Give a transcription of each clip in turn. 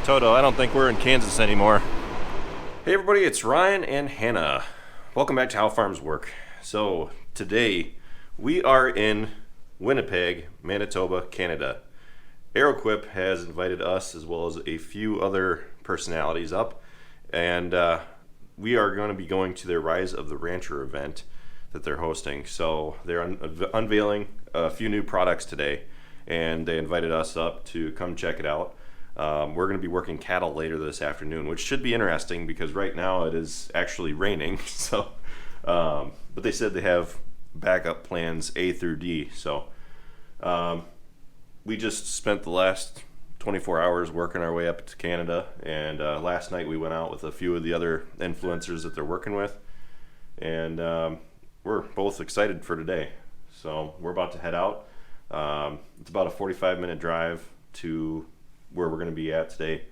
Toto, I don't think we're in Kansas anymore. Hey everybody, it's Ryan and Hannah. Welcome back to How Farms Work. So today we are in Winnipeg, Manitoba, Canada. Arrowquip has invited us as well as a few other personalities up, and we are going to be going to their Rise of the Rancher event that they're hosting. So they're unveiling a few new products today, and they invited us up to come check it out. We're going to be working cattle later this afternoon, which should be interesting because right now it is actually raining. So, but they said they have backup plans A through D. So we just spent the last 24 hours working our way up to Canada, and last night we went out with a few of the other influencers that they're working with, and we're both excited for today. So we're about to head out. It's about a 45-minute drive to where we're going to be at today,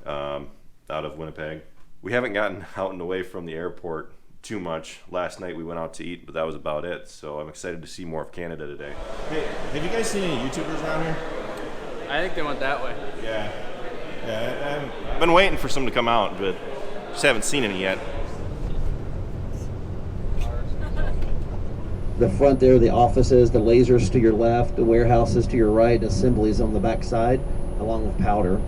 out of Winnipeg. We haven't gotten out and away from the airport too much. Last night we went out to eat, but that was about it. So I'm excited to see more of Canada today. Hey, have you guys seen any YouTubers around here? I think they went that way. Yeah. I've been waiting for some to come out, but just haven't seen any yet. The front there, the offices, the lasers to your left, the warehouses to your right, assemblies on the back side, along with powder.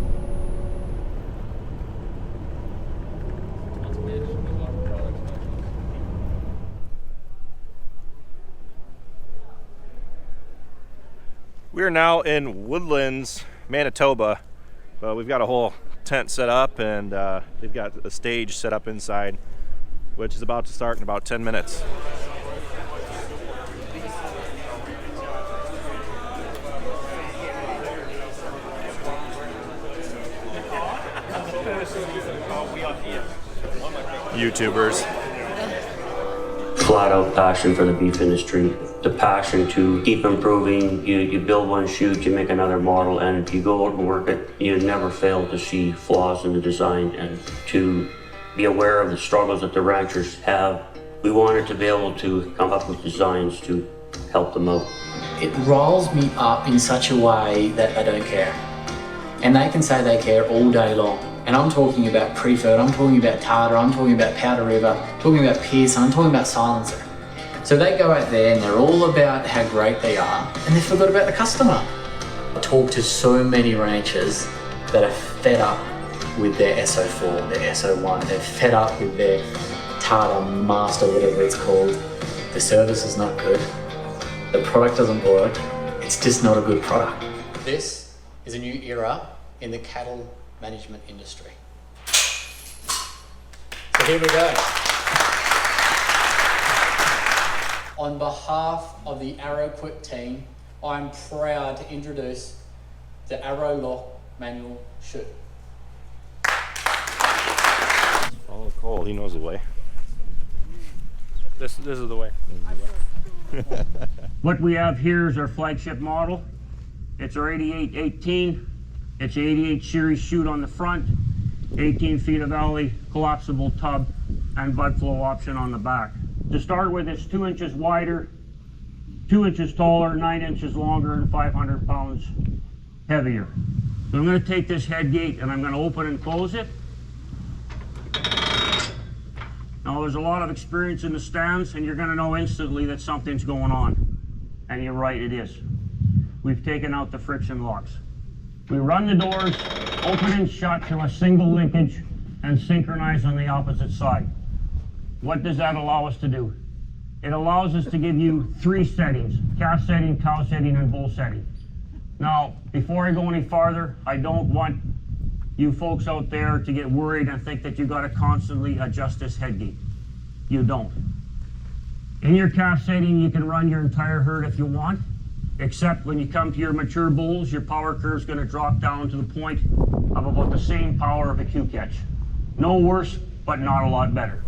We are now in Woodlands, Manitoba. We've got a whole tent set up, and they've got a stage set up inside, which is about to start in about 10 minutes. YouTubers. Flat out passion for the beef industry. The passion to keep improving. You build one chute, you make another model, and if you go out and work it, you never fail to see flaws in the design and to be aware of the struggles that the ranchers have. We wanted to be able to come up with designs to help them out. It riles me up in such a way that they don't care. And they can say they care all day long. And I'm talking about Preferred, I'm talking about Tartar, I'm talking about Powder River, I'm talking about Pearson, I'm talking about Silencer. So they go out there and they're all about how great they are, and they forgot about the customer. I talk to so many ranchers that are fed up with their SO4, their SO1, they're fed up with their Tartar Master, whatever it's called. The service is not good, the product doesn't work, it's just not a good product. This is a new era in the cattle management industry. So here we go. On behalf of the Arrowquip team, I'm proud to introduce the ARROWLOCK manual chute. Follow Cole, he knows the way. This is the way. What we have here is our flagship model. It's our 8818. It's an 88 series chute on the front, 18 feet of alley, collapsible tub, and bud flow option on the back. To start with, it's 2 inches wider, 2 inches taller, 9 inches longer, and 500 pounds heavier. So I'm going to take this head gate and I'm going to open and close it. Now there's a lot of experience in the stands, and you're going to know instantly that something's going on. And you're right, it is. We've taken out the friction locks. We run the doors open and shut to a single linkage and synchronize on the opposite side. What does that allow us to do? It allows us to give you 3 settings: calf setting, cow setting, and bull setting. Now, before I go any farther, I don't want you folks out there to get worried and think that you got to constantly adjust this head gate. You don't. In your calf setting, you can run your entire herd if you want, except when you come to your mature bulls, your power curve is going to drop down to the point of about the same power of a Q-catch. No worse, but not a lot better.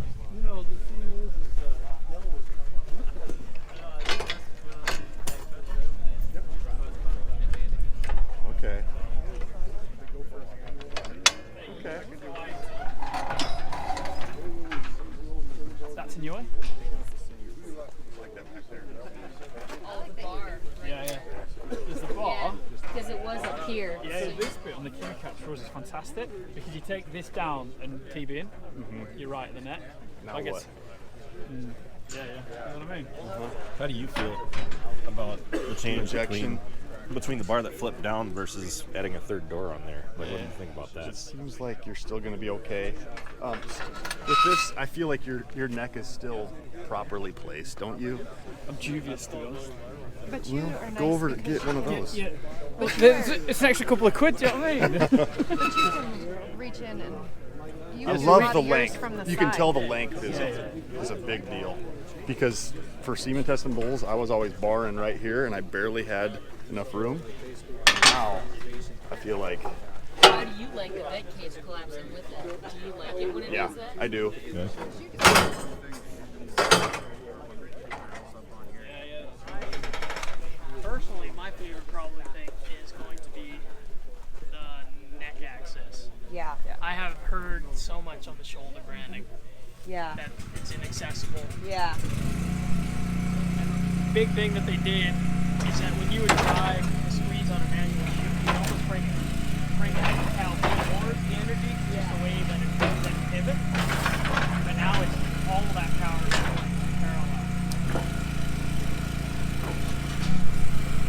Okay. That's a new one? Oh, the bar. Yeah. There's the bar. Because it was up here. Yeah, so this bit on the kiwi catch for us is fantastic because you take this down and TB in, you're right at the net. Now I guess. what? Yeah, you know what I mean? How do you feel about The change injection? between the bar that flipped down versus adding a third door on there. Like, what do you think about It that? seems like you're still going to be okay. With this, I feel like your neck is still properly placed, don't you? I'm dubious to be honest. But you are nice Go over and because get one of those. Yeah. But It's an extra couple of quid, do you know what I mean? But you can reach in and use I your love body the yours length. from the You can side. tell the length is a big deal. Because for semen testing bulls, I was always barring right here, and I barely had enough room. Now, I feel like, How do you like the bed cage collapsing with it? Do you like it when it yeah, does that? I do. Personally, my favorite probably thing is going to be the neck access. Yeah. I have heard so much on the shoulder branding Yeah. that it's inaccessible. Yeah. And the big thing that they did is that when you would drive a squeeze on a manual chute, you'd almost bring it out more the energy, just the way that it does that pivot. But now it's all of that power is going parallel.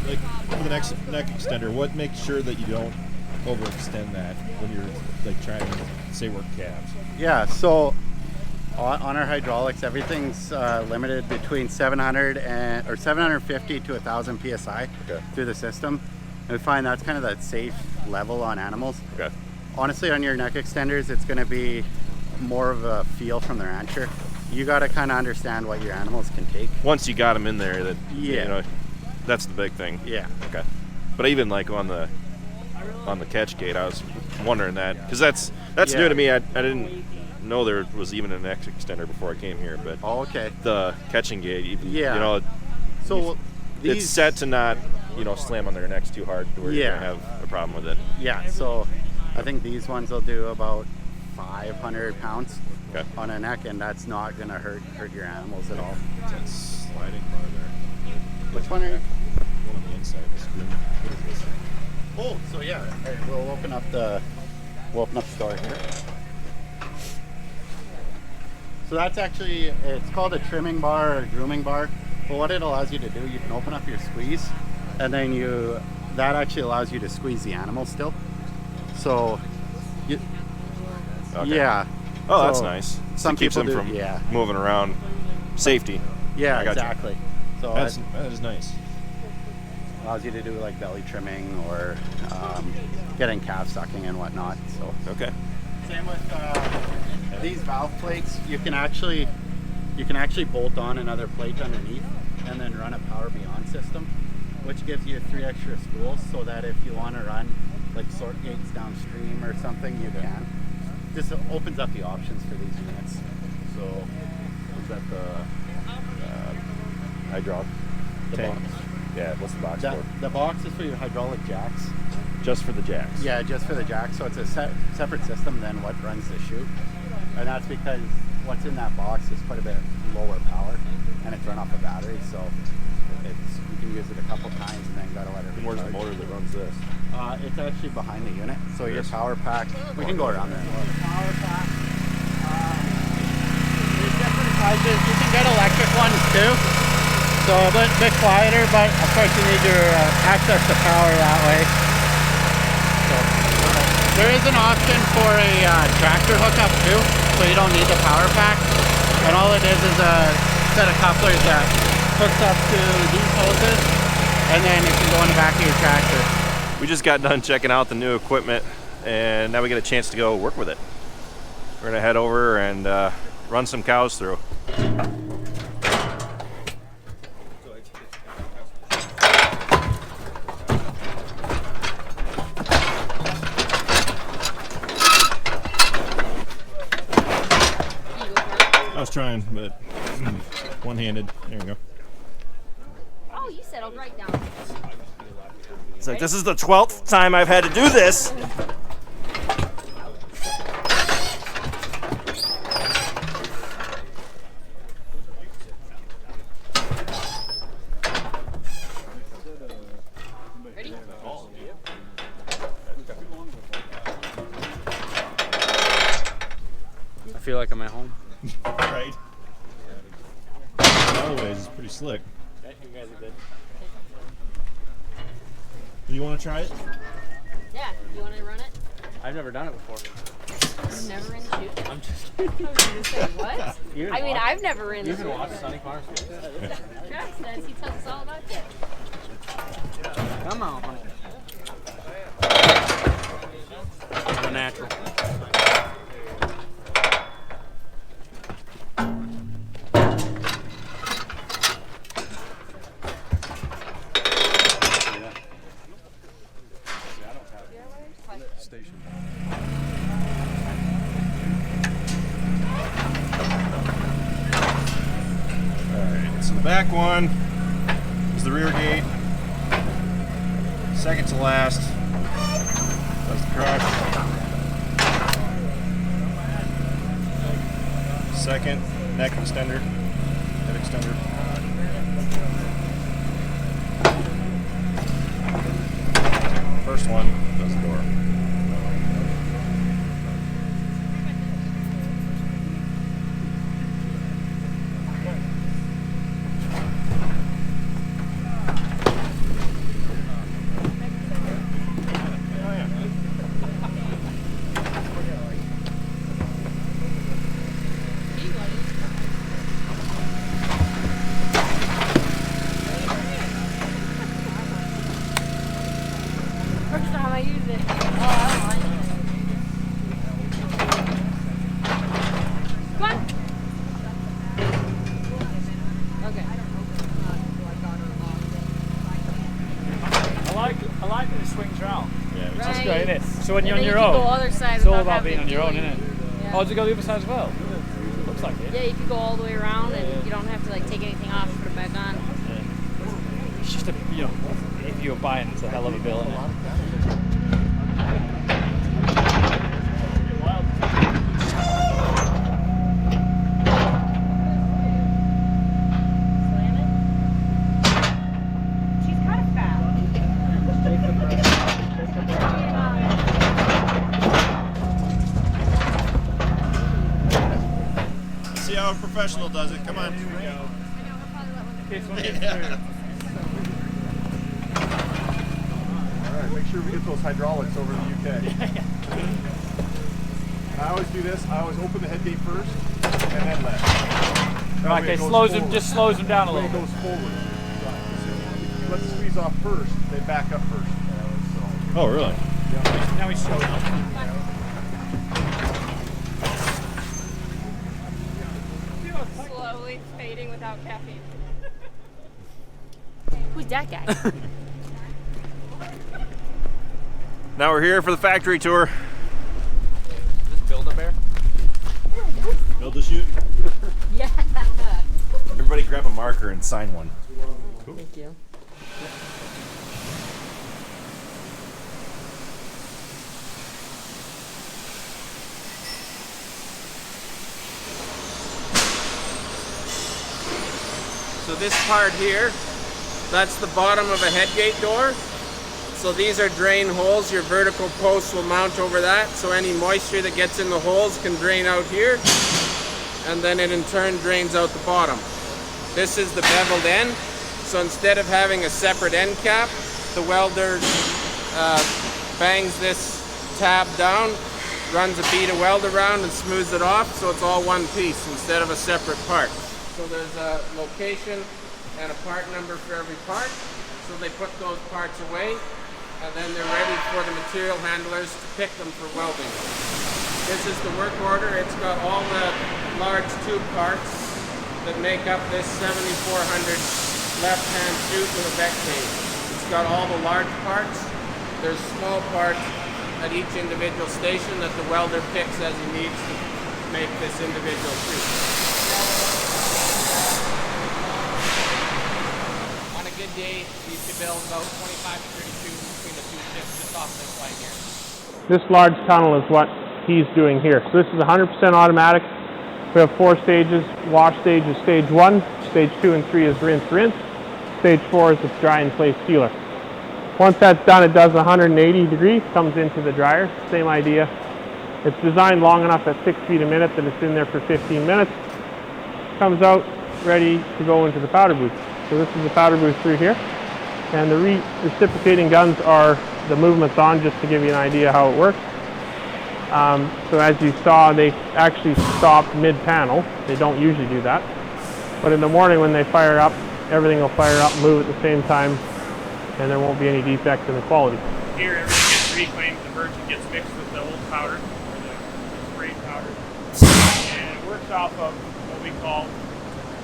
Like for the next neck extender, what makes sure that you don't overextend that when you're like trying to say work calves? Yeah, so on our hydraulics, everything's limited between 700 and or 750 to 1,000 psi through the system, and we find that's kind of that safe level on animals. Okay. Honestly, on your neck extenders, it's going to be more of a feel from the rancher. You got to kind of understand what your animals can take. Once you got them in there, that Yeah. you know, that's the big thing. Yeah. Okay. But even like on the catch gate, I was wondering that because that's Yeah. new to me. I didn't know there was even an X extender before I came here. But Oh, okay. the catching gate, Yeah. you know, So it's set to not slam on their necks too hard to where you're Yeah. gonna have a problem with it. Yeah, so I think these ones will do about 500 pounds Okay. on a neck, and that's not going to hurt your animals at all. That sliding bar there. Which one are you? One on the inside of the screen. What is this? Oh, so yeah, hey, we'll open up the door here. So that's actually, it's called a trimming bar or a grooming bar. But what it allows you to do, you can open up your squeeze, and then that actually allows you to squeeze the animal still. So, Okay. yeah. Oh, So that's nice. Some It keeps people them do, from yeah. moving around. Safety. Yeah, I gotcha. exactly. So That is nice. allows you to do like belly trimming or getting calf sucking and whatnot. So Okay. same with these valve plates. You can actually bolt on another plate underneath and then run a power beyond system, which gives you 3 extra spools so that if you want to run like sort gates downstream or something, you can. This opens up the options for these units. So, is that the hydraulic The tank? box. Yeah. What's the box for? The box is for your hydraulic jacks. Just for the jacks. Yeah, just for the jack. So it's a separate system than what runs the chute. And that's because what's in that box is quite a bit lower power, and it's run off a battery. So you can use it a couple times and then gotta let it And where's the recharge. motor that runs this? It's actually behind the unit. So your Yes. power pack, we can go around there. Power pack. There's different sizes. You can get electric ones too. So a bit quieter, but of course you need your access to power that way. So there is an option for a tractor hookup too, so you don't need the power pack. And all it is a set of couplers that hooks up to these hoses, and then it can go in the back of your tractor. We just got done checking out the new equipment, and now we get a chance to go work with it. We're gonna head over and run some cows through. I was trying, but one-handed. There you go. Oh, you settled right down. It's like, this is the 12th time I've had to do this. Ready? feel like I'm at home. Right. Otherwise, it's pretty slick. You guys are good. Do you want to try it? Yeah, you want to run it? I've never done it before. You've never ran a chute? I'm just I was going to say, what? You I mean, watch- I've never ran a chute. You can watch Sunny Farms. Travis does. He tells us all about that. Come on, honey. I'm a natural. Station. Alright, so the back one is the rear gate. Second to last does the crush. Second, neck extender, head extender. First one does the door. First time I used it. Oh, I like it. Come on. Okay. I like that it swings round. Yeah, Which is Right. great, isn't it? So when you're And on then your you can own, go other side it's all without about being on having your own, to isn't it? Yeah. Oh, did you go the other side as well? Looks like it. Yeah, you can go all the way around and you don't have to like take anything off and put it back on. It's just a, you know, if you're buying, it's a hell of a bill, isn't it? She's kind of fat. See how a professional does it. Come on. Alright, make sure we get those hydraulics over to the UK. I always do this, I always open the head gate first and then let. Right, okay, just slows them down a little It bit. goes forward. If you let the squeeze off first, they back up first. Oh, really? Now he's showing up. Slowly fading without caffeine. Who's that guy? Now we're here for the factory tour. Just build a bear. Build the chute. Yeah. Everybody grab a marker and sign one. Cool. Thank you. So this part here, that's the bottom of a headgate door. So these are drain holes. Your vertical posts will mount over that, so any moisture that gets in the holes can drain out here, and then it in turn drains out the bottom. This is the beveled end. So instead of having a separate end cap, the welder bangs this tab down, runs a bead of weld around and smooths it off, so it's all one piece instead of a separate part. So there's a location and a part number for every part. So they put those parts away, and then they're ready for the material handlers to pick them for welding. This is the work order. It's got all the large tube parts that make up this 7400 left-hand chute with a vec cage. It's got all the large parts. There's small parts at each individual station that the welder picks as he needs to make this individual chute. On a good day, you should build about 25 to 30 chutes between the two ships just off this line here. This large tunnel is what he's doing here. So this is 100% automatic. We have 4 stages. Wash stage is stage 1. Stage 2 and 3 is rinse, rinse. Stage 4 is the dry in place sealer. Once that's done, it does 180 degrees, comes into the dryer. Same idea. It's designed long enough at 6 feet a minute that it's in there for 15 minutes. Comes out ready to go into the powder booth. So this is the powder booth through here. And the reciprocating guns are the movements on, just to give you an idea how it works. So as you saw, they actually stopped mid-panel. They don't usually do that. But in the morning when they fire up, everything will fire up and move at the same time, and there won't be any defect in the quality. Here everything gets reclaimed, the virgin gets mixed with the old powder, or the sprayed powder. And it works off of what we call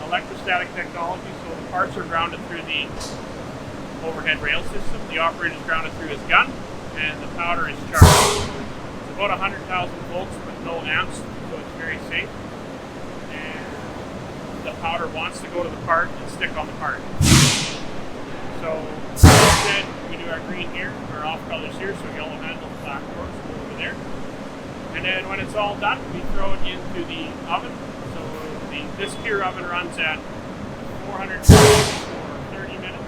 electrostatic technology, so the parts are grounded through the overhead rail system, the operator is grounded through his gun, and the powder is charged. It's about 100,000 volts with no amps, so it's very safe. And the powder wants to go to the part and stick on the part. So, instead, we do our green here, our off colors here, so yellow handle, black doors over there. And then when it's all done, we throw it into the oven. So this cure oven runs at 400 degrees for 30 minutes.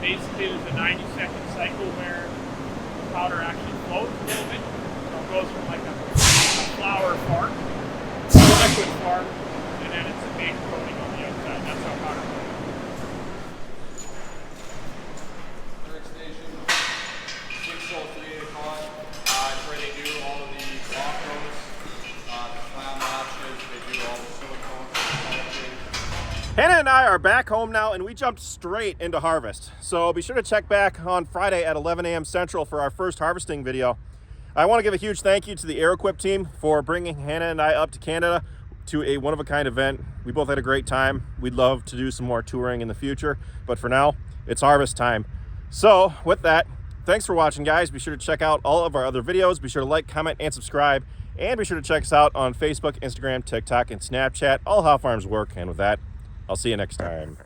Basically, there's a 90-second cycle where the powder actually flows a little bit. So it goes from like a flour form to a liquid form, and then it's a big coating on the outside. That's how powder works. Third station, 6 till 3 o'clock. It's where they do all of the block coats, the flat notches, they do all the silicone. Hannah and I are back home now, and we jumped straight into harvest. So be sure to check back on Friday at 11 a.m. Central for our first harvesting video. I want to give a huge thank you to the Arrowquip team for bringing Hannah and I up to Canada to a one-of-a-kind event. We both had a great time. We'd love to do some more touring in the future, but for now, it's harvest time. So with that, thanks for watching, guys. Be sure to check out all of our other videos. Be sure to like, comment, and subscribe. And be sure to check us out on Facebook, Instagram, TikTok, and Snapchat, all how farms work. And with that, I'll see you next time.